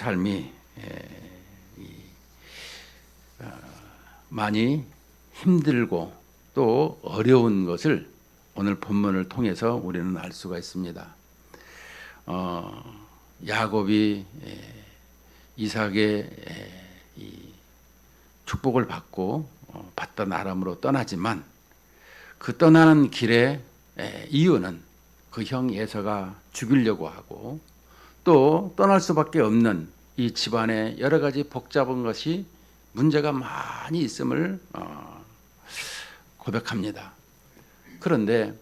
삶이 많이 힘들고 또 어려운 것을 오늘 본문을 통해서 우리는 알 수가 있습니다. 야곱이 이삭의 이 축복을 받고 받던 아람으로 떠나지만 그 떠나는 길의 이유는 그 형 에서가 죽이려고 하고 또 떠날 수밖에 없는 이 집안에 여러 가지 복잡한 것이 문제가 많이 있음을 고백합니다. 그런데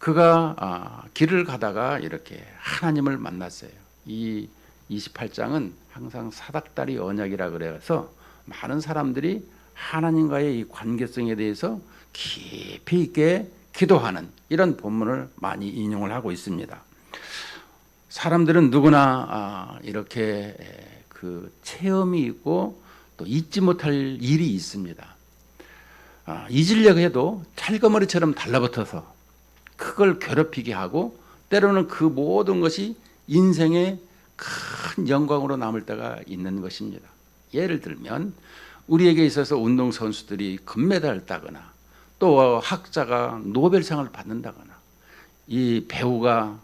그가 길을 가다가 이렇게 하나님을 만났어요. 이 28장은 항상 사닥다리 언약이라 그래서 많은 사람들이 하나님과의 이 관계성에 대해서 깊이 있게 기도하는 이런 본문을 많이 인용을 하고 있습니다. 사람들은 누구나 이렇게 그 체험이 있고 또 잊지 못할 일이 있습니다. 잊으려고 해도 찰거머리처럼 달라붙어서 그걸 괴롭히게 하고 때로는 그 모든 것이 인생의 큰 영광으로 남을 때가 있는 것입니다. 예를 들면 우리에게 있어서 운동선수들이 금메달을 따거나 또 학자가 노벨상을 받는다거나 이 배우가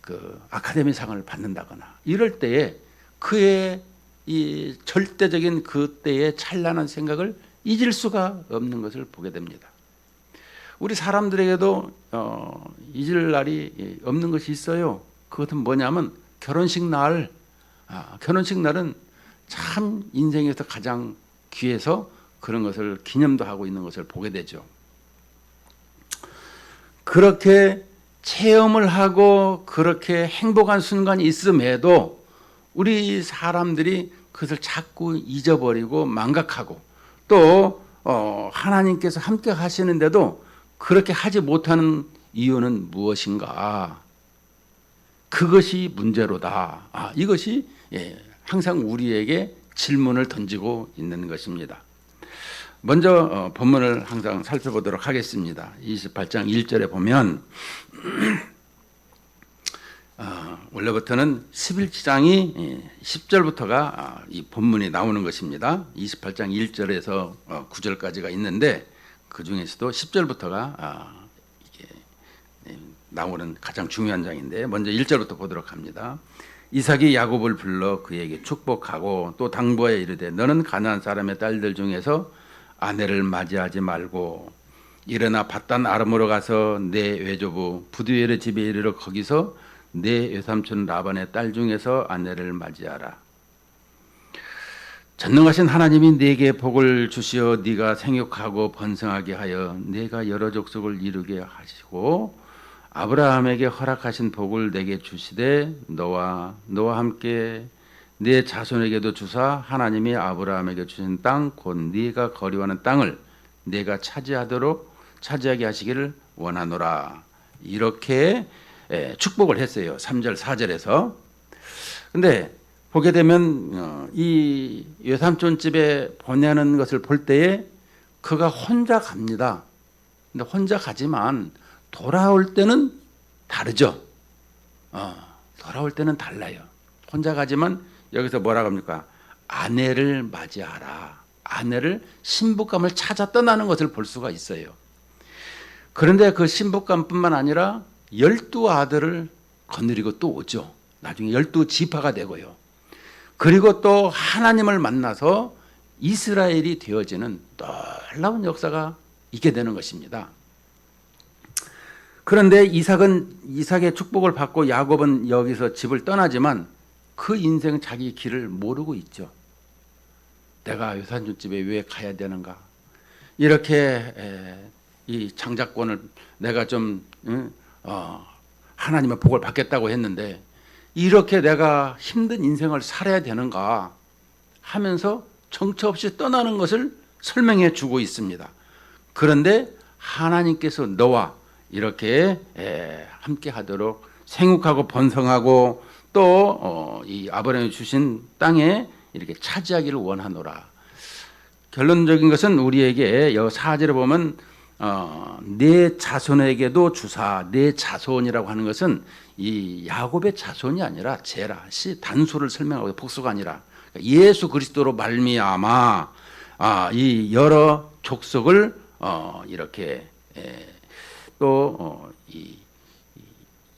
그 아카데미상을 받는다거나 이럴 때에 그의 이 절대적인 그때의 찬란한 생각을 잊을 수가 없는 것을 보게 됩니다. 우리 사람들에게도 잊을 날이 없는 것이 있어요. 그것은 뭐냐면 결혼식 날. 결혼식 날은 참 인생에서 가장 귀해서 그런 것을 기념도 하고 있는 것을 보게 되죠. 그렇게 체험을 하고 그렇게 행복한 순간이 있음에도 우리 사람들이 그것을 자꾸 잊어버리고 망각하고 또 하나님께서 함께 하시는데도 그렇게 하지 못하는 이유는 무엇인가? 그것이 문제로다. 이것이 항상 우리에게 질문을 던지고 있는 것입니다. 먼저 본문을 항상 살펴보도록 하겠습니다. 28장 1절에 보면 원래부터는 11장이 10절부터가 이 본문이 나오는 것입니다. 28장 1절에서 9절까지가 있는데 그 중에서도 10절부터가 나오는 가장 중요한 장인데 먼저 1절부터 보도록 합니다. 이삭이 야곱을 불러 그에게 축복하고 또 당부하여 이르되 너는 가나안 사람의 딸들 중에서 아내를 맞이하지 말고 일어나 밧단 아람으로 가서 내 외조부 부두엘의 집에 이르러 거기서 내 외삼촌 라반의 딸 중에서 아내를 맞이하라. 전능하신 하나님이 네게 복을 주시어 네가 생육하고 번성하게 하여 네가 여러 족속을 이루게 하시고 아브라함에게 허락하신 복을 내게 주시되 너와 함께 네 자손에게도 주사 하나님이 아브라함에게 주신 땅 곧 네가 거류하는 땅을 네가 차지하게 하시기를 원하노라. 이렇게 축복을 했어요. 3절 4절에서. 근데 보게 되면 이 외삼촌 집에 보내는 것을 볼 때에 그가 혼자 갑니다. 근데 혼자 가지만 돌아올 때는 다르죠. 돌아올 때는 달라요. 혼자 가지만 여기서 뭐라고 합니까? 아내를 맞이하라. 아내를 신부감을 찾아 떠나는 것을 볼 수가 있어요. 그런데 그 신부감뿐만 아니라 12아들을 거느리고 또 오죠. 나중에 12지파가 되고요. 그리고 또 하나님을 만나서 이스라엘이 되어지는 놀라운 역사가 있게 되는 것입니다. 그런데 이삭의 축복을 받고 야곱은 여기서 집을 떠나지만 그 인생 자기 길을 모르고 있죠. 내가 외삼촌 집에 왜 가야 되는가? 이렇게 이 장자권을 내가 좀 하나님의 복을 받겠다고 했는데 이렇게 내가 힘든 인생을 살아야 되는가 하면서 정처 없이 떠나는 것을 설명해 주고 있습니다. 그런데 하나님께서 너와 이렇게 함께 하도록 생육하고 번성하고 또 이 아브라함이 주신 땅에 이렇게 차지하기를 원하노라. 결론적인 것은 우리에게 여 4절에 보면 내 자손에게도 주사, 내 자손이라고 하는 것은 이 야곱의 자손이 아니라 제라, 시 단수를 설명하고 복수가 아니라 예수 그리스도로 말미암아 이 여러 족속을 이렇게 이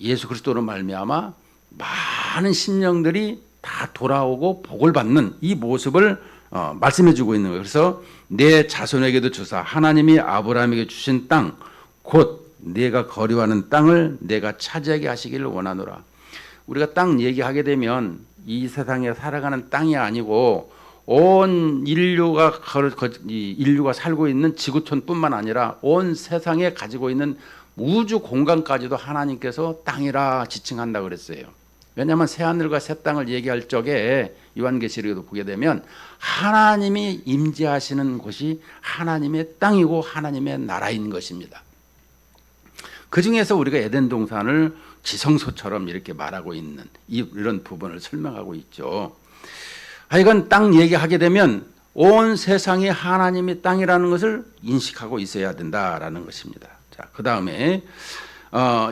예수 그리스도로 말미암아 많은 심령들이 다 돌아오고 복을 받는 이 모습을 말씀해 주고 있는 거예요. 그래서 내 자손에게도 주사 하나님이 아브라함에게 주신 땅 곧 내가 거류하는 땅을 내가 차지하게 하시기를 원하노라. 우리가 땅 얘기하게 되면 이 세상에 살아가는 땅이 아니고 온 인류가 살고 있는 지구촌뿐만 아니라 온 세상에 가지고 있는 우주 공간까지도 하나님께서 땅이라 지칭한다 그랬어요. 왜냐하면 새하늘과 새 땅을 얘기할 적에 요한계시록에도 보게 되면 하나님이 임재하시는 곳이 하나님의 땅이고 하나님의 나라인 것입니다. 그 중에서 우리가 에덴 동산을 지성소처럼 이렇게 말하고 있는 이런 부분을 설명하고 있죠. 하여간 땅 얘기하게 되면 온 세상이 하나님의 땅이라는 것을 인식하고 있어야 된다라는 것입니다. 자, 그 다음에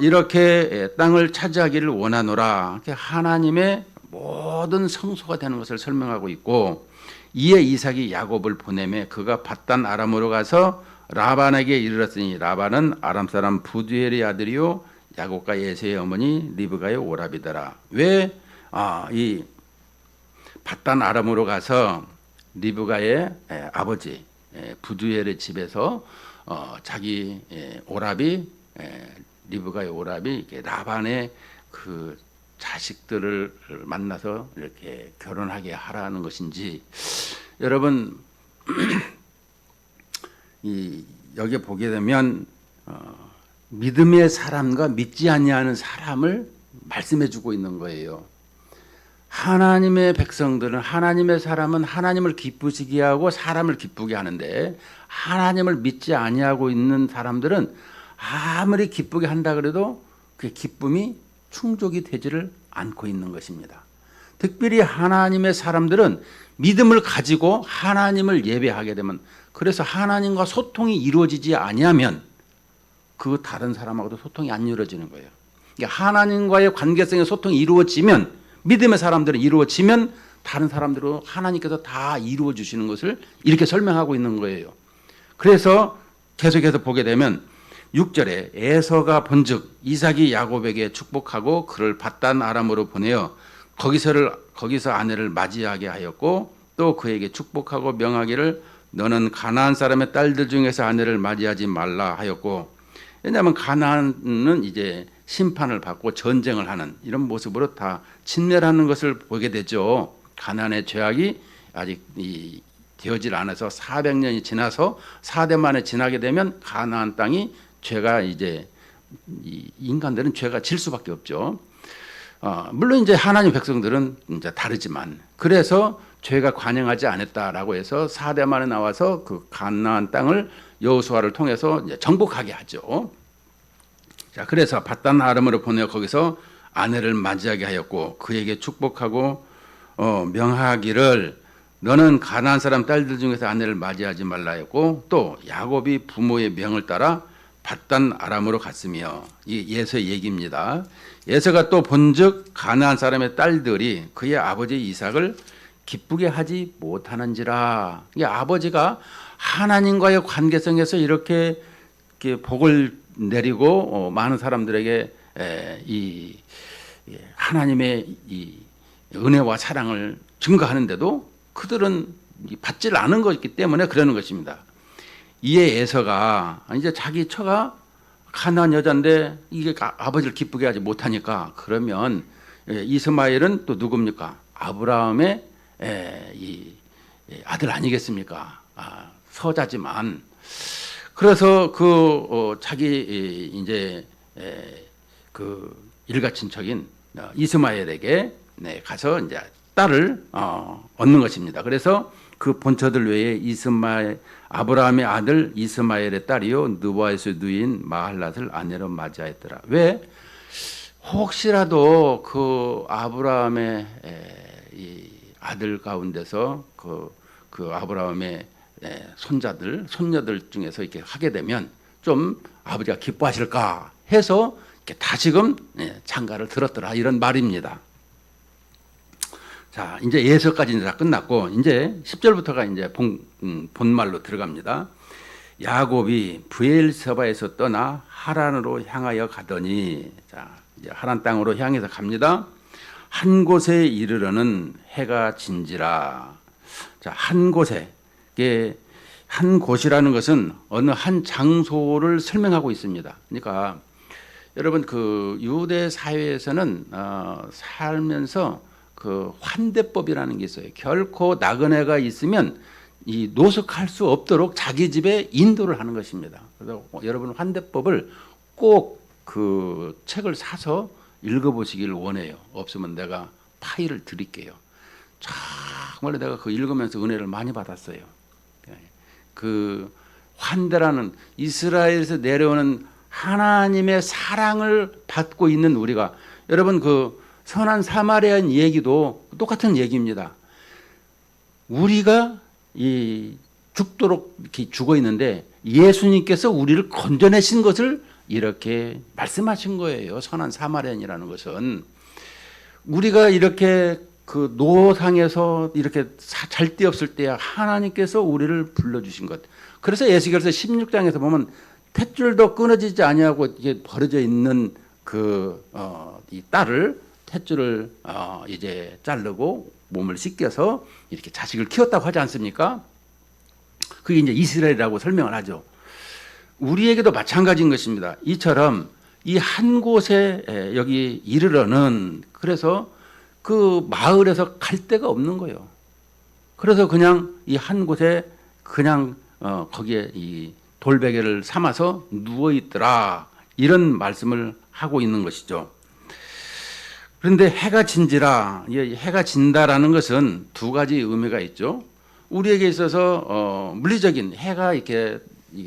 이렇게 땅을 차지하기를 원하노라. 하나님의 모든 성소가 되는 것을 설명하고 있고 이에 이삭이 야곱을 보내매 그가 밧단 아람으로 가서 라반에게 이르렀으니 라반은 아람 사람 부두엘의 아들이요 야곱과 에서의 어머니 리브가의 오라비더라. 왜 이 밧단 아람으로 가서 리브가의 아버지 부두엘의 집에서 자기 오라비 리브가의 오라비 라반의 그 자식들을 만나서 이렇게 결혼하게 하라는 것인지 여러분 여기 보게 되면 믿음의 사람과 믿지 아니하는 사람을 말씀해 주고 있는 거예요. 하나님의 백성들은 하나님의 사람은 하나님을 기쁘시게 하고 사람을 기쁘게 하는데 하나님을 믿지 아니하고 있는 사람들은 아무리 기쁘게 한다 그래도 그 기쁨이 충족이 되지를 않고 있는 것입니다. 특별히 하나님의 사람들은 믿음을 가지고 하나님을 예배하게 되면 그래서 하나님과 소통이 이루어지지 아니하면 그 다른 사람하고도 소통이 안 이루어지는 거예요. 그러니까 하나님과의 관계성의 소통이 이루어지면 믿음의 사람들은 이루어지면 다른 사람들은 하나님께서 다 이루어 주시는 것을 이렇게 설명하고 있는 거예요. 그래서 계속해서 보게 되면 6절에 에서가 본즉 이삭이 야곱에게 축복하고 그를 밧단 아람으로 보내어 거기서 아내를 맞이하게 하였고 또 그에게 축복하고 명하기를 너는 가나안 사람의 딸들 중에서 아내를 맞이하지 말라 하였고 왜냐하면 가나안은 이제 심판을 받고 전쟁을 하는 이런 모습으로 다 진멸하는 것을 보게 되죠. 가나안의 죄악이 아직 되어질 않아서 400년이 지나서 4대 만에 지나게 되면 가나안 땅이 죄가 이제 인간들은 죄가 질 수밖에 없죠. 물론 이제 하나님 백성들은 이제 다르지만 그래서 죄가 관영하지 않았다라고 해서 4대 만에 나와서 그 가나안 땅을 여호수아를 통해서 이제 정복하게 하죠. 자, 그래서 밧단 아람으로 보내어 거기서 아내를 맞이하게 하였고 그에게 축복하고 명하기를 너는 가나안 사람 딸들 중에서 아내를 맞이하지 말라 했고 또 야곱이 부모의 명을 따라 밧단 아람으로 갔으며 이 예서의 얘기입니다. 예서가 또 본즉 가나안 사람의 딸들이 그의 아버지 이삭을 기쁘게 하지 못하는지라. 아버지가 하나님과의 관계성에서 이렇게 복을 내리고 많은 사람들에게 이 하나님의 이 은혜와 사랑을 증거하는데도 그들은 받질 않은 것이기 때문에 그러는 것입니다. 이에 에서가 이제 자기 처가 가나안 여자인데 이게 아버지를 기쁘게 하지 못하니까 그러면 이스마엘은 또 누굽니까? 아브라함의 이 아들 아니겠습니까? 서자지만 그래서 자기 이제 그 일가 친척인 이스마엘에게 가서 이제 딸을 얻는 것입니다. 그래서 그 본처들 외에 아브라함의 아들 이스마엘의 딸이요 느바에서 누인 마할랏을 아내로 맞이하였더라. 왜? 혹시라도 그 아브라함의 이 아들 가운데서 그 아브라함의 손녀들 중에서 이렇게 하게 되면 좀 아버지가 기뻐하실까 해서 다시금 장가를 들었더라 이런 말입니다. 자, 이제 예서까지 다 끝났고 이제 10절부터가 이제 본말로 들어갑니다. 야곱이 브엘세바에서 떠나 하란으로 향하여 가더니, 자, 이제 하란 땅으로 향해서 갑니다. 한 곳에 이르러는 해가 진지라. 자, 한 곳에, 이게 한 곳이라는 것은 어느 한 장소를 설명하고 있습니다. 그러니까 여러분 그 유대 사회에서는 살면서 그 환대법이라는 게 있어요. 결코 나그네가 있으면 이 노숙할 수 없도록 자기 집에 인도를 하는 것입니다. 그래서 여러분 환대법을 꼭 그 책을 사서 읽어보시길 원해요. 없으면 내가 파일을 드릴게요. 정말 내가 그 읽으면서 은혜를 많이 받았어요. 그 환대라는 이스라엘에서 내려오는 하나님의 사랑을 받고 있는 우리가, 여러분 그 선한 사마리아인 얘기도 똑같은 얘기입니다. 우리가 이 죽도록 이렇게 죽어 있는데 예수님께서 우리를 건져내신 것을 이렇게 말씀하신 거예요. 선한 사마리아인이라는 것은 우리가 이렇게 그 노상에서 이렇게 잘 데 없을 때 하나님께서 우리를 불러주신 것. 그래서 에스겔서 16장에서 보면 탯줄도 끊어지지 아니하고 이게 벌어져 있는 이 딸을 탯줄을 이제 자르고 몸을 씻겨서 이렇게 자식을 키웠다고 하지 않습니까? 그게 이제 이스라엘이라고 설명을 하죠. 우리에게도 마찬가지인 것입니다. 이처럼 이 한 곳에 여기 이르러는, 그래서 그 마을에서 갈 데가 없는 거예요. 그래서 그냥 이 한 곳에 그냥 거기에 이 돌베개를 삼아서 누워 있더라 이런 말씀을 하고 있는 것이죠. 그런데 해가 진지라, 해가 진다라는 것은 두 가지 의미가 있죠. 우리에게 있어서 물리적인 해가 이렇게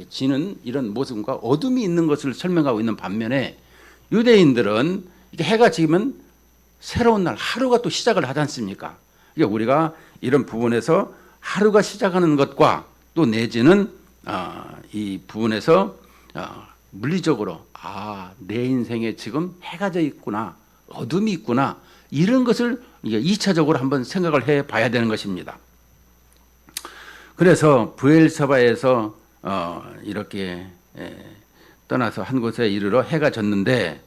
지는 이런 모습과 어둠이 있는 것을 설명하고 있는 반면에 유대인들은 해가 지면 새로운 날, 하루가 또 시작을 하지 않습니까? 그러니까 우리가 이런 부분에서 하루가 시작하는 것과 또 내지는 이 부분에서 물리적으로 내 인생에 지금 해가 져 있구나, 어둠이 있구나, 이런 것을 2차적으로 한번 생각을 해 봐야 되는 것입니다. 그래서 브엘세바에서 이렇게 떠나서 한 곳에 이르러 해가 졌는데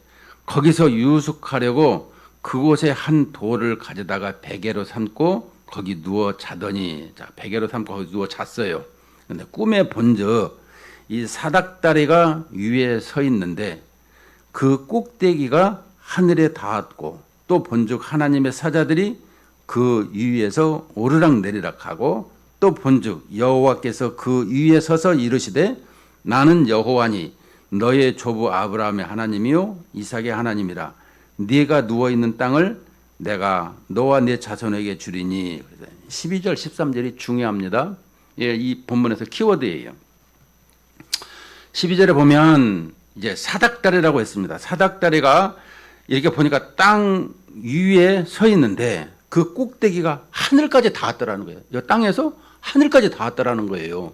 거기서 유숙하려고 그곳에 한 돌을 가져다가 베개로 삼고 거기 누워 자더니, 자, 베개로 삼고 거기 누워 잤어요. 근데 꿈에 본즉 이 사닥다리가 위에 서 있는데 그 꼭대기가 하늘에 닿았고 또 본즉 하나님의 사자들이 그 위에서 오르락 내리락 하고 또 본즉 여호와께서 그 위에 서서 이르시되 나는 여호와니 너의 조부 아브라함의 하나님이요 이삭의 하나님이라. 네가 누워 있는 땅을 내가 너와 네 자손에게 주리니. 12절 13절이 중요합니다. 이 본문에서 키워드예요. 12절에 보면 이제 사닥다리라고 했습니다. 사닥다리가 이렇게 보니까 땅 위에 서 있는데 그 꼭대기가 하늘까지 닿았더라는 거예요. 이 땅에서 하늘까지 닿았더라는 거예요.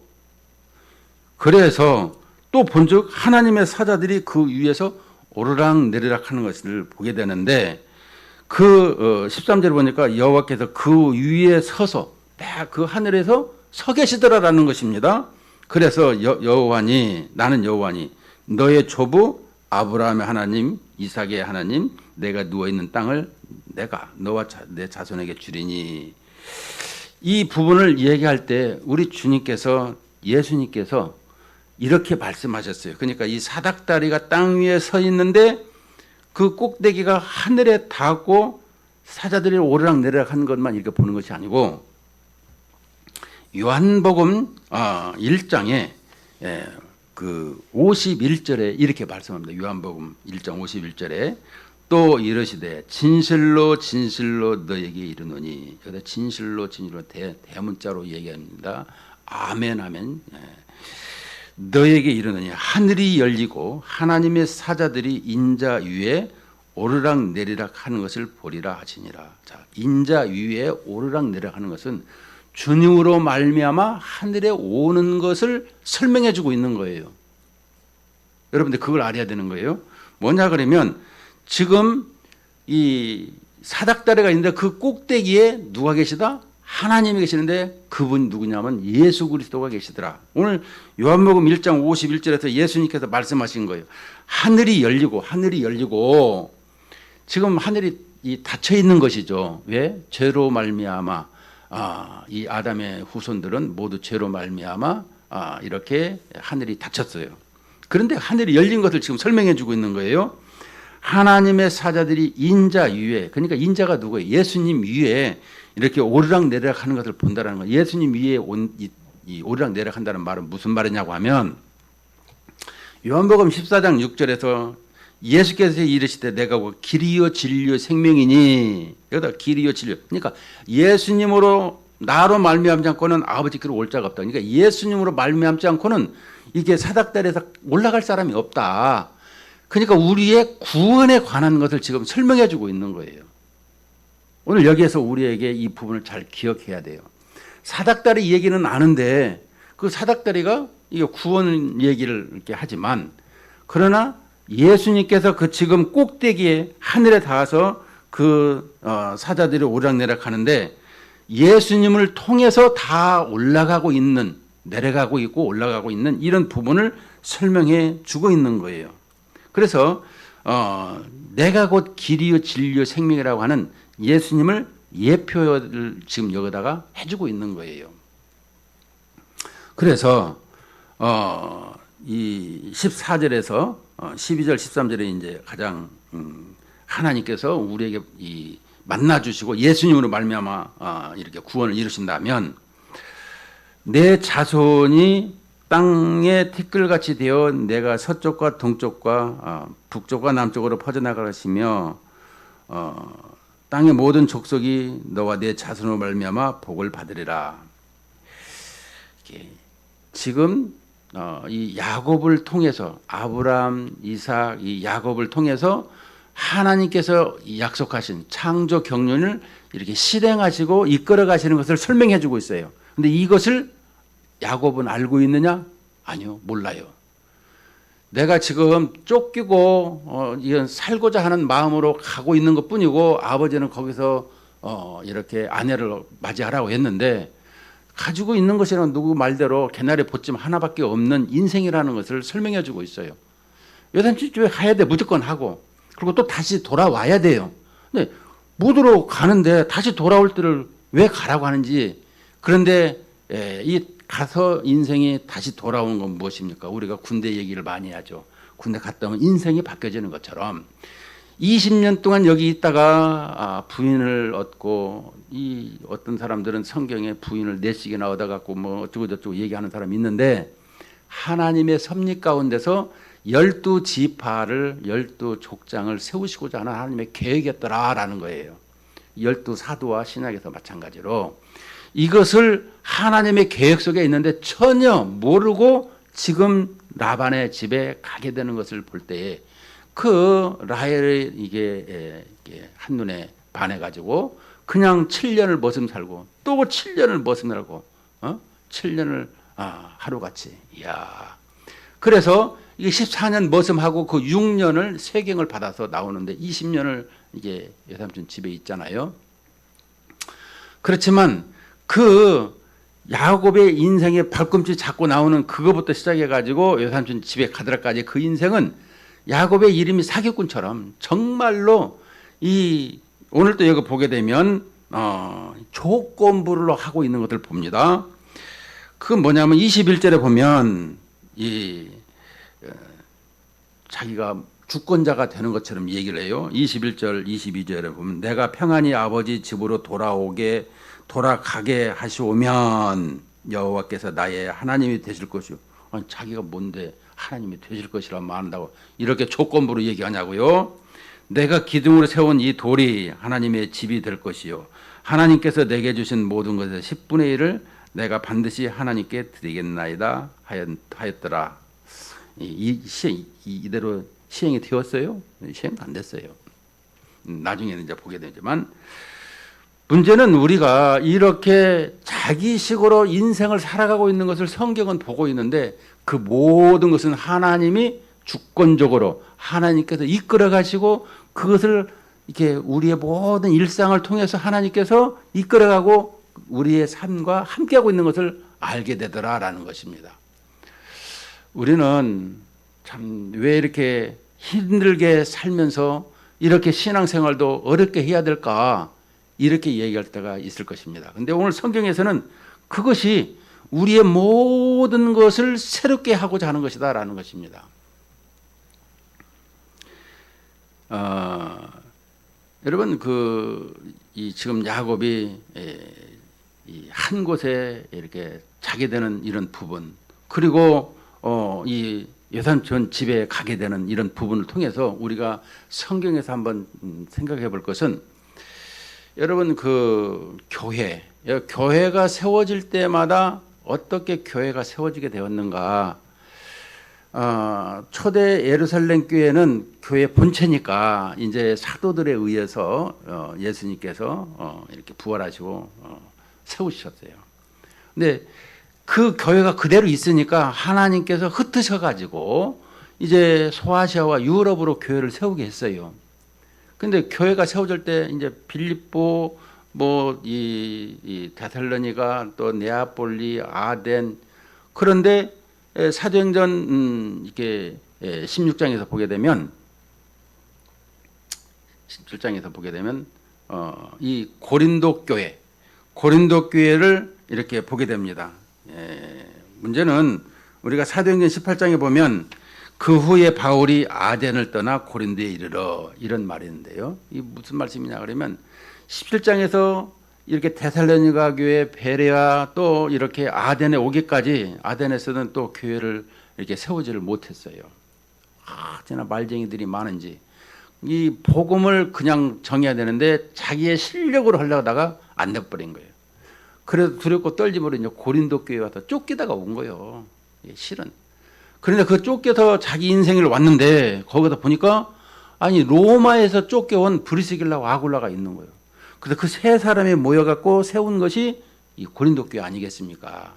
그래서 또 본즉 하나님의 사자들이 그 위에서 오르락 내리락 하는 것을 보게 되는데 그 13절에 보니까 여호와께서 그 위에 서서 그 하늘에서 서 계시더라라는 것입니다. 그래서 여호와니 나는 여호와니 너의 조부 아브라함의 하나님 이삭의 하나님 내가 누워있는 땅을 내가 너와 내 자손에게 주리니. 이 부분을 얘기할 때 우리 주님께서 예수님께서 이렇게 말씀하셨어요. 그러니까 이 사닥다리가 땅 위에 서 있는데 그 꼭대기가 하늘에 닿고 사자들이 오르락 내리락 하는 것만 이렇게 보는 것이 아니고 요한복음 1장에 그 51절에 이렇게 말씀합니다. 요한복음 1장 51절에 또 이르시되 진실로 진실로 너에게 이르노니. 여기다 진실로 진실로 대문자로 얘기합니다. 아멘 아멘. 너에게 이르노니 하늘이 열리고 하나님의 사자들이 인자 위에 오르락 내리락 하는 것을 보리라 하시니라. 자, 인자 위에 오르락 내리락 하는 것은 주님으로 말미암아 하늘에 오는 것을 설명해 주고 있는 거예요. 여러분들 그걸 알아야 되는 거예요. 뭐냐 그러면 지금 이 사닥다리가 있는데 그 꼭대기에 누가 계시다? 하나님이 계시는데 그분 누구냐면 예수 그리스도가 계시더라. 오늘 요한복음 1장 51절에서 예수님께서 말씀하신 거예요. 하늘이 열리고 지금 하늘이 닫혀 있는 것이죠. 왜? 죄로 말미암아 이 아담의 후손들은 모두 죄로 말미암아 이렇게 하늘이 닫혔어요. 그런데 하늘이 열린 것을 지금 설명해 주고 있는 거예요. 하나님의 사자들이 인자 위에, 그러니까 인자가 누구예요? 예수님 위에 이렇게 오르락내리락 하는 것을 본다는 거예요. 예수님 위에 이 오르락내리락 한다는 말은 무슨 말이냐고 하면 요한복음 14장 6절에서 예수께서 이르시되 내가 길이요 진리요 생명이니, 여기다 길이요 진리요, 그러니까 예수님으로 나로 말미암지 않고는 아버지께로 올 자가 없다. 그러니까 예수님으로 말미암지 않고는 이게 사닥다리에서 올라갈 사람이 없다. 그러니까 우리의 구원에 관한 것을 지금 설명해 주고 있는 거예요. 오늘 여기에서 우리에게 이 부분을 잘 기억해야 돼요. 사닥다리 얘기는 아는데 그 사닥다리가 이게 구원 얘기를 이렇게 하지만, 그러나 예수님께서 그 지금 꼭대기에 하늘에 닿아서 그 사자들이 오락내락 하는데 예수님을 통해서 다 올라가고 있는, 내려가고 있고 올라가고 있는 이런 부분을 설명해 주고 있는 거예요. 그래서 내가 곧 길이요 진리요 생명이라고 하는 예수님을 예표를 지금 여기다가 해주고 있는 거예요. 그래서 이 14절에서 12절 13절에 이제 가장 하나님께서 우리에게 이 만나 주시고 예수님으로 말미암아 이렇게 구원을 이루신다면 내 자손이 땅의 티끌같이 되어 내가 서쪽과 동쪽과 북쪽과 남쪽으로 퍼져나가시며 땅의 모든 족속이 너와 내 자손으로 말미암아 복을 받으리라. 지금 이 야곱을 통해서 아브라함, 이삭, 이 야곱을 통해서 하나님께서 약속하신 창조 경륜을 이렇게 실행하시고 이끌어 가시는 것을 설명해 주고 있어요. 근데 이것을 야곱은 알고 있느냐? 아니요, 몰라요. 내가 지금 쫓기고 이건 살고자 하는 마음으로 가고 있는 것뿐이고 아버지는 거기서 이렇게 아내를 맞이하라고 했는데 가지고 있는 것이란 누구 말대로 개나리 보찜 하나밖에 없는 인생이라는 것을 설명해 주고 있어요. 여산집에 가야 돼, 무조건 하고. 그리고 또 다시 돌아와야 돼요. 근데 무드로 가는데 다시 돌아올 때를 왜 가라고 하는지. 그런데 이 가서 인생이 다시 돌아오는 건 무엇입니까? 우리가 군대 얘기를 많이 하죠. 군대 갔다 오면 인생이 바뀌어지는 것처럼 20년 동안 여기 있다가 부인을 얻고, 이 어떤 사람들은 성경에 부인을 4씩이나 얻어갖고 뭐 어쩌고 저쩌고 얘기하는 사람이 있는데, 하나님의 섭리 가운데서 12지파를 12족장을 세우시고자 하는 하나님의 계획이었더라라는 거예요. 12사도와 신약에서 마찬가지로 이것을 하나님의 계획 속에 있는데 전혀 모르고 지금 라반의 집에 가게 되는 것을 볼 때에 그 라헬이 이게 한눈에 반해가지고 그냥 7년을 머슴 살고 또 7년을 머슴 살고 7년을 하루같이. 이야. 그래서 이게 14년 머슴하고 그 6년을 세경을 받아서 나오는데 20년을 이게 여삼촌 집에 있잖아요. 그렇지만 그 야곱의 인생의 발꿈치 잡고 나오는 그거부터 시작해가지고 여삼촌 집에 가더라까지 그 인생은 야곱의 이름이 사기꾼처럼 정말로 이 오늘 또 여기 보게 되면 조건부로 하고 있는 것을 봅니다. 그 뭐냐면 21절에 보면 이 자기가 주권자가 되는 것처럼 얘기를 해요. 21절 22절에 보면 내가 평안히 아버지 집으로 돌아가게 하시오면 여호와께서 나의 하나님이 되실 것이요. 아니, 자기가 뭔데 하나님이 되실 것이라 말한다고 이렇게 조건부로 얘기하냐고요. 내가 기둥으로 세운 이 돌이 하나님의 집이 될 것이요. 하나님께서 내게 주신 모든 것의 10분의 1을 내가 반드시 하나님께 드리겠나이다 하였더라. 이대로 시행이 되었어요? 시행도 안 됐어요. 나중에는 이제 보게 되지만 문제는 우리가 이렇게 자기식으로 인생을 살아가고 있는 것을 성경은 보고 있는데 그 모든 것은 하나님이 주권적으로 하나님께서 이끌어 가시고 그것을 이렇게 우리의 모든 일상을 통해서 하나님께서 이끌어가고 우리의 삶과 함께하고 있는 것을 알게 되더라라는 것입니다. 우리는 참 왜 이렇게 힘들게 살면서 이렇게 신앙생활도 어렵게 해야 될까 이렇게 얘기할 때가 있을 것입니다. 그런데 오늘 성경에서는 그것이 우리의 모든 것을 새롭게 하고자 하는 것이다라는 것입니다. 여러분 지금 야곱이 한 곳에 이렇게 자게 되는 이런 부분, 그리고 이 여삼촌 집에 가게 되는 이런 부분을 통해서 우리가 성경에서 한번 생각해 볼 것은, 여러분 교회가 세워질 때마다 어떻게 교회가 세워지게 되었는가? 초대 예루살렘 교회는 교회 본체니까 이제 사도들에 의해서 예수님께서 이렇게 부활하시고 세우셨어요. 근데 그 교회가 그대로 있으니까 하나님께서 흩으셔가지고 이제 소아시아와 유럽으로 교회를 세우게 했어요. 근데 교회가 세워질 때 이제 빌립보, 이 데살로니가, 또 네아폴리, 아덴, 그런데 사도행전 이렇게 16장에서 보게 되면 이 고린도 교회를 이렇게 보게 됩니다. 문제는 우리가 사도행전 18장에 보면 그 후에 바울이 아덴을 떠나 고린도에 이르러 이런 말이 있는데요. 이 무슨 말씀이냐 그러면 17장에서 이렇게 데살로니가 교회, 베레아, 또 이렇게 아덴에 오기까지 아덴에서는 또 교회를 이렇게 세우지를 못했어요. 진짜 말쟁이들이 많은지 이 복음을 그냥 정해야 되는데 자기의 실력으로 하려다가 안 돼버린 거예요. 그래서 두렵고 떨림으로 이제 고린도 교회 와서 쫓기다가 온 거예요. 실은. 그런데 그 쫓겨서 자기 인생을 왔는데 거기다 보니까 로마에서 쫓겨온 브리스길라와 아굴라가 있는 거예요. 그래서 그 세 사람이 모여갖고 세운 것이 이 고린도 교회 아니겠습니까?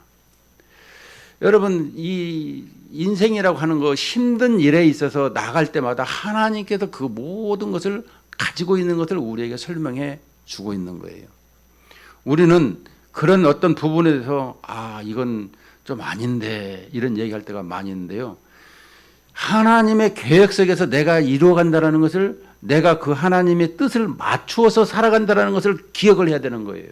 여러분, 이 인생이라고 하는 거 힘든 일에 있어서 나갈 때마다 하나님께서 그 모든 것을 가지고 있는 것을 우리에게 설명해 주고 있는 거예요. 우리는 그런 어떤 부분에 대해서 이건 좀 아닌데 이런 얘기할 때가 많이 있는데요. 하나님의 계획 속에서 내가 이루어간다는 것을, 내가 그 하나님의 뜻을 맞추어서 살아간다는 것을 기억을 해야 되는 거예요.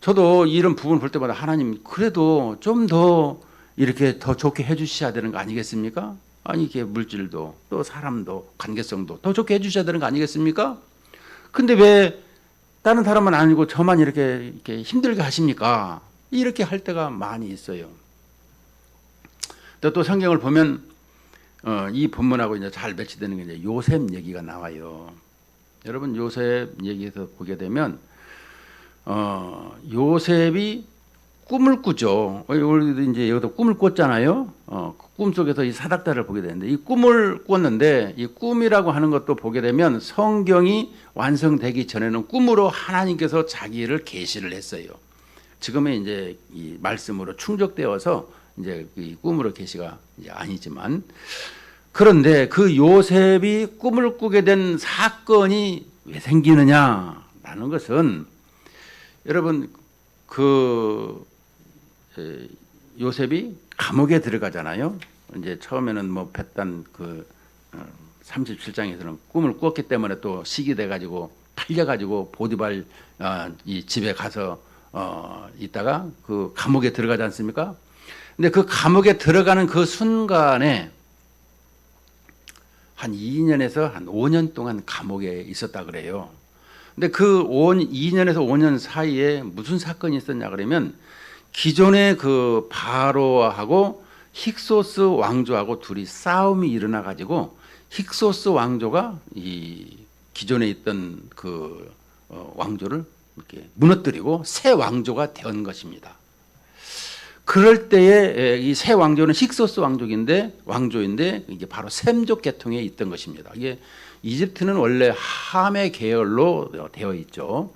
저도 이런 부분을 볼 때마다 하나님 그래도 좀 더 이렇게 더 좋게 해주셔야 되는 거 아니겠습니까? 이게 물질도 또 사람도 관계성도 더 좋게 해주셔야 되는 거 아니겠습니까? 근데 왜 다른 사람은 아니고 저만 이렇게 힘들게 하십니까? 이렇게 할 때가 많이 있어요. 또 성경을 보면 이 본문하고 이제 잘 매치되는 게 이제 요셉 얘기가 나와요. 여러분 요셉 얘기에서 보게 되면 요셉이 꿈을 꾸죠. 우리도 이제 여기서 꿈을 꿨잖아요. 꿈 속에서 이 사닥다를 보게 되는데 이 꿈을 꿨는데 이 꿈이라고 하는 것도 보게 되면 성경이 완성되기 전에는 꿈으로 하나님께서 자기를 계시를 했어요. 지금은 이제 이 말씀으로 충족되어서 이제 이 꿈으로 계시가 이제 아니지만, 그런데 그 요셉이 꿈을 꾸게 된 사건이 왜 생기느냐라는 것은, 여러분 요셉이 감옥에 들어가잖아요. 이제 처음에는 배단 37장에서는 꿈을 꿨기 때문에 또 시기 돼 가지고 팔려 가지고 보디발 이 집에 가서 있다가 그 감옥에 들어가지 않습니까? 근데 그 감옥에 들어가는 그 순간에 한 2년에서 한 5년 동안 감옥에 있었다 그래요. 근데 그 2년에서 5년 사이에 무슨 사건이 있었냐 그러면, 기존의 그 바로하고 힉소스 왕조하고 둘이 싸움이 일어나 가지고 힉소스 왕조가 이 기존에 있던 그 왕조를 이렇게 무너뜨리고 새 왕조가 된 것입니다. 그럴 때에 이 새 왕조는 힉소스 왕조인데 이게 바로 셈족 계통에 있던 것입니다. 이게 이집트는 원래 함의 계열로 되어 있죠.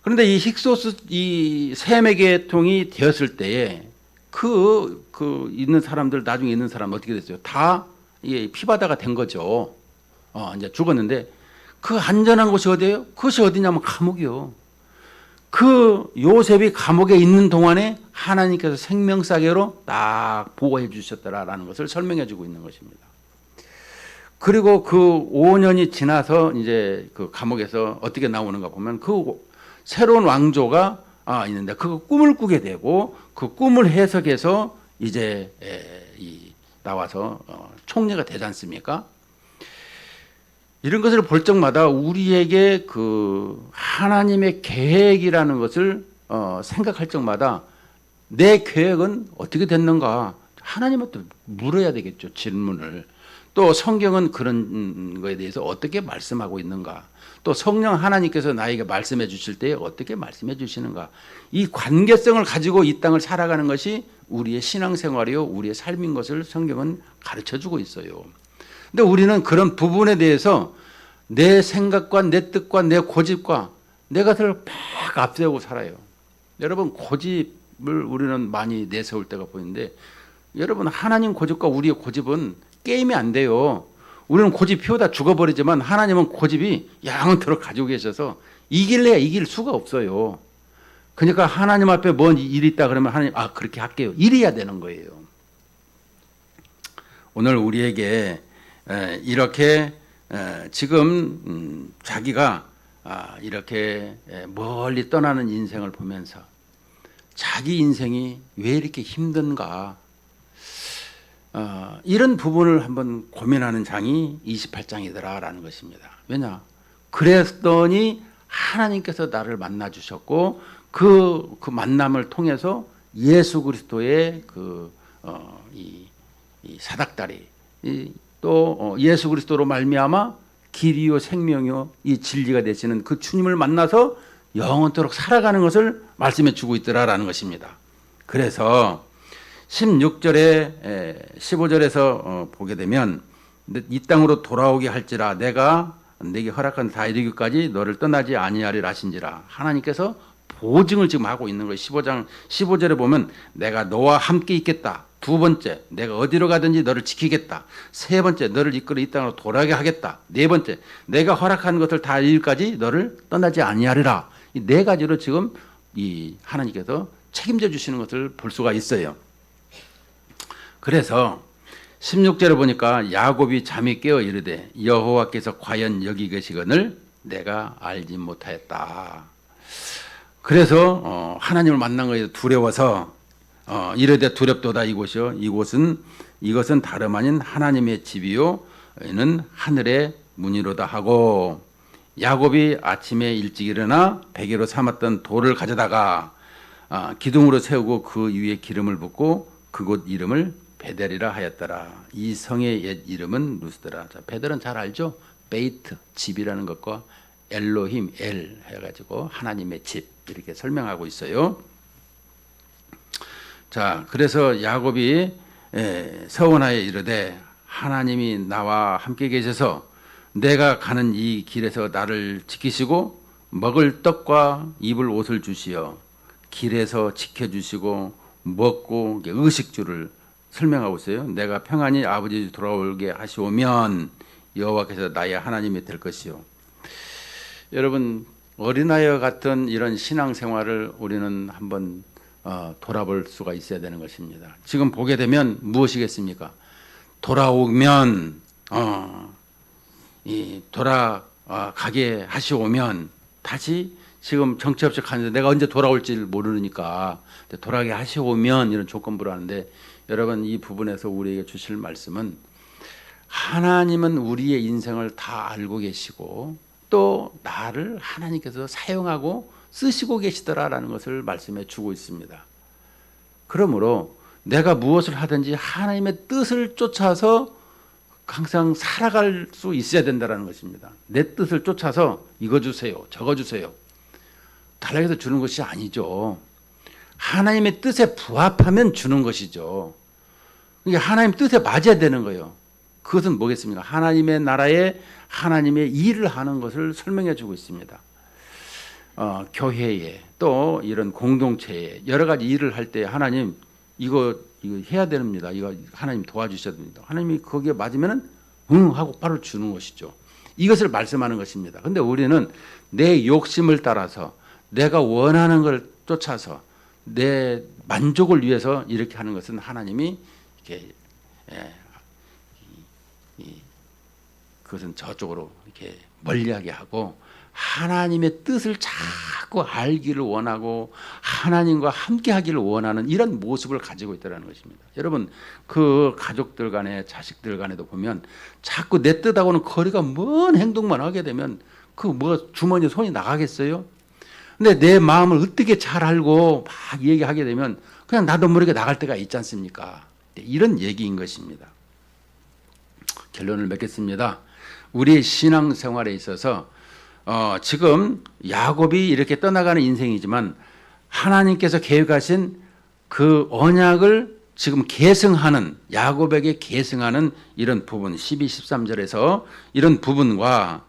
그런데 이 힉소스 이 셈의 계통이 되었을 때에 있는 사람들, 나중에 있는 사람 어떻게 됐어요? 다 이게 피바다가 된 거죠. 이제 죽었는데 그 안전한 곳이 어디예요? 그것이 어디냐면 감옥이요. 그 요셉이 감옥에 있는 동안에 하나님께서 생명사계로 딱 보호해 주셨더라라는 것을 설명해 주고 있는 것입니다. 그리고 그 5년이 지나서 이제 그 감옥에서 어떻게 나오는가 보면 그 새로운 왕조가 있는데 그 꿈을 꾸게 되고 그 꿈을 해석해서 이제 나와서 총리가 되지 않습니까? 이런 것을 볼 적마다 우리에게 그 하나님의 계획이라는 것을 생각할 적마다 내 계획은 어떻게 됐는가 하나님한테 물어야 되겠죠. 질문을. 또 성경은 그런 거에 대해서 어떻게 말씀하고 있는가, 또 성령 하나님께서 나에게 말씀해 주실 때 어떻게 말씀해 주시는가, 이 관계성을 가지고 이 땅을 살아가는 것이 우리의 신앙생활이요 우리의 삶인 것을 성경은 가르쳐주고 있어요. 근데 우리는 그런 부분에 대해서 내 생각과 내 뜻과 내 고집과 내 것을 막 앞세우고 살아요. 여러분, 고집을 우리는 많이 내세울 때가 보이는데, 여러분, 하나님 고집과 우리의 고집은 게임이 안 돼요. 우리는 고집 피우다 죽어버리지만 하나님은 고집이 영원토록 가지고 계셔서 이길래야 이길 수가 없어요. 그러니까 하나님 앞에 뭔 일이 있다 그러면 하나님 그렇게 할게요. 이래야 되는 거예요. 오늘 우리에게 이렇게 지금 자기가 이렇게 멀리 떠나는 인생을 보면서 자기 인생이 왜 이렇게 힘든가, 이런 부분을 한번 고민하는 장이 28장이더라라는 것입니다. 왜냐? 그랬더니 하나님께서 나를 만나 주셨고 그 만남을 통해서 예수 그리스도의 이 사닥다리, 또 예수 그리스도로 말미암아 길이요 생명이요 이 진리가 되시는 그 주님을 만나서 영원토록 살아가는 것을 말씀해 주고 있더라라는 것입니다. 그래서 16절에 15절에서 보게 되면 이 땅으로 돌아오게 할지라 내가 내게 허락한 다 이르기까지 너를 떠나지 아니하리라 하신지라, 하나님께서 보증을 지금 하고 있는 거예요. 15장 15절에 보면 내가 너와 함께 있겠다. 두 번째, 내가 어디로 가든지 너를 지키겠다. 세 번째, 너를 이끌어 이 땅으로 돌아가게 하겠다. 네 번째, 내가 허락한 것을 다 이룰까지 너를 떠나지 아니하리라. 이 네 가지로 지금 이 하나님께서 책임져 주시는 것을 볼 수가 있어요. 그래서 16절에 보니까 야곱이 잠이 깨어 이르되 여호와께서 과연 여기 계시거늘 내가 알지 못하였다. 그래서 하나님을 만난 것에 두려워서 이르되 두렵도다 이곳이요 이것은 다름 아닌 하나님의 집이요 이는 하늘의 문이로다 하고, 야곱이 아침에 일찍 일어나 베개로 삼았던 돌을 가져다가 기둥으로 세우고 그 위에 기름을 붓고 그곳 이름을 베델이라 하였더라. 이 성의 옛 이름은 루스더라. 자, 베델은 잘 알죠? 베이트, 집이라는 것과 엘로힘, 엘 해가지고 하나님의 집 이렇게 설명하고 있어요. 자, 그래서 야곱이 서원하여 이르되 하나님이 나와 함께 계셔서 내가 가는 이 길에서 나를 지키시고 먹을 떡과 입을 옷을 주시어 길에서 지켜주시고 먹고 의식주를 설명하고 있어요. 내가 평안히 아버지 돌아오게 하시오면 여호와께서 나의 하나님이 될 것이요. 여러분, 어린아이와 같은 이런 신앙생활을 우리는 한번 돌아볼 수가 있어야 되는 것입니다. 지금 보게 되면 무엇이겠습니까? 돌아오면 돌아가게 하시오면, 다시 지금 정체 없이 가는데 내가 언제 돌아올지 모르니까 돌아가게 하시오면 이런 조건부로 하는데, 여러분 이 부분에서 우리에게 주실 말씀은 하나님은 우리의 인생을 다 알고 계시고 또 나를 하나님께서 사용하고 쓰시고 계시더라라는 것을 말씀해 주고 있습니다. 그러므로 내가 무엇을 하든지 하나님의 뜻을 쫓아서 항상 살아갈 수 있어야 된다는 것입니다. 내 뜻을 쫓아서 이거 주세요, 저거 주세요, 달라고 해서 주는 것이 아니죠. 하나님의 뜻에 부합하면 주는 것이죠. 그러니까 하나님 뜻에 맞아야 되는 거예요. 그것은 뭐겠습니까? 하나님의 나라에 하나님의 일을 하는 것을 설명해 주고 있습니다. 교회에 또 이런 공동체에 여러 가지 일을 할 때 하나님 이거 해야 됩니다. 이거 하나님 도와주셔야 됩니다. 하나님이 거기에 맞으면은 응 하고 바로 주는 것이죠. 이것을 말씀하는 것입니다. 근데 우리는 내 욕심을 따라서 내가 원하는 걸 쫓아서 내 만족을 위해서 이렇게 하는 것은 하나님이 이렇게 그것은 저쪽으로 이렇게 멀리하게 하고 하나님의 뜻을 자꾸 알기를 원하고 하나님과 함께하기를 원하는 이런 모습을 가지고 있다는 것입니다. 여러분 그 가족들 간에 자식들 간에도 보면 자꾸 내 뜻하고는 거리가 먼 행동만 하게 되면 그 뭐 주머니에 손이 나가겠어요? 근데 내 마음을 어떻게 잘 알고 막 얘기하게 되면 그냥 나도 모르게 나갈 때가 있지 않습니까? 이런 얘기인 것입니다. 결론을 맺겠습니다. 우리의 신앙생활에 있어서 지금 야곱이 이렇게 떠나가는 인생이지만 하나님께서 계획하신 그 언약을 지금 계승하는 야곱에게 계승하는 이런 부분 12, 13절에서 이런 부분과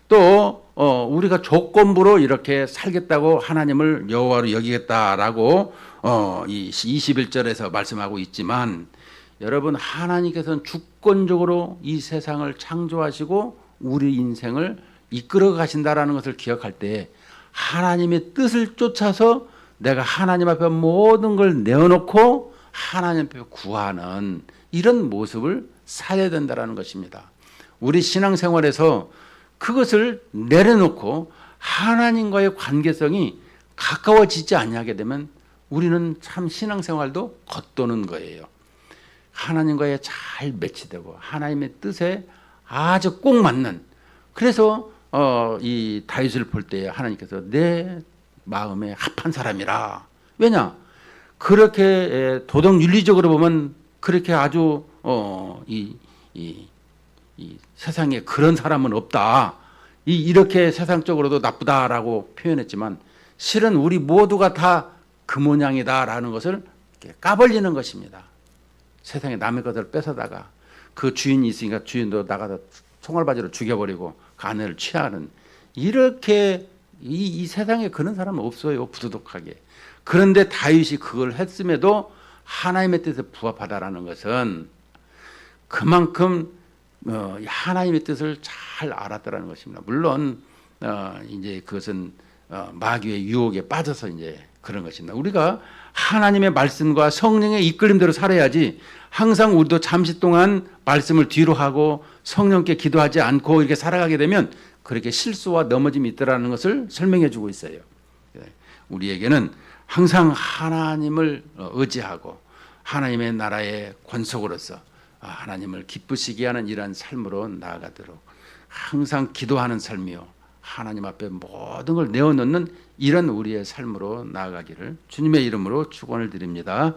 또 우리가 조건부로 이렇게 살겠다고 하나님을 여호와로 여기겠다라고 이 21절에서 말씀하고 있지만 여러분 하나님께서는 주권적으로 이 세상을 창조하시고 우리 인생을 이끌어 가신다라는 것을 기억할 때 하나님의 뜻을 쫓아서 내가 하나님 앞에 모든 걸 내어놓고 하나님 앞에 구하는 이런 모습을 살아야 된다라는 것입니다. 우리 신앙생활에서 그것을 내려놓고 하나님과의 관계성이 가까워지지 않게 되면 우리는 참 신앙생활도 겉도는 거예요. 하나님과의 잘 매치되고 하나님의 뜻에 아주 꼭 맞는 그래서 이 다윗을 볼 때 하나님께서 내 마음에 합한 사람이라. 왜냐? 그렇게 도덕 윤리적으로 보면 그렇게 아주 이 세상에 그런 사람은 없다. 이렇게 세상적으로도 나쁘다라고 표현했지만 실은 우리 모두가 다 그 모양이다라는 것을 까발리는 것입니다. 세상에 남의 것을 뺏어다가 그 주인이 있으니까 주인도 나가서 총알바지로 죽여버리고 간을 취하는 이렇게 이 세상에 그런 사람은 없어요. 부도덕하게. 그런데 다윗이 그걸 했음에도 하나님의 뜻에 부합하다라는 것은 그만큼 하나님의 뜻을 잘 알았다라는 것입니다. 물론 이제 그것은 마귀의 유혹에 빠져서 이제 그런 것입니다. 우리가 하나님의 말씀과 성령의 이끌림대로 살아야지 항상 우리도 잠시 동안 말씀을 뒤로 하고 성령께 기도하지 않고 이렇게 살아가게 되면 그렇게 실수와 넘어짐이 있다라는 것을 설명해 주고 있어요. 우리에게는 항상 하나님을 의지하고 하나님의 나라의 권속으로서 하나님을 기쁘시게 하는 이러한 삶으로 나아가도록 항상 기도하는 삶이요. 하나님 앞에 모든 걸 내어놓는 이런 우리의 삶으로 나아가기를 주님의 이름으로 축원을 드립니다.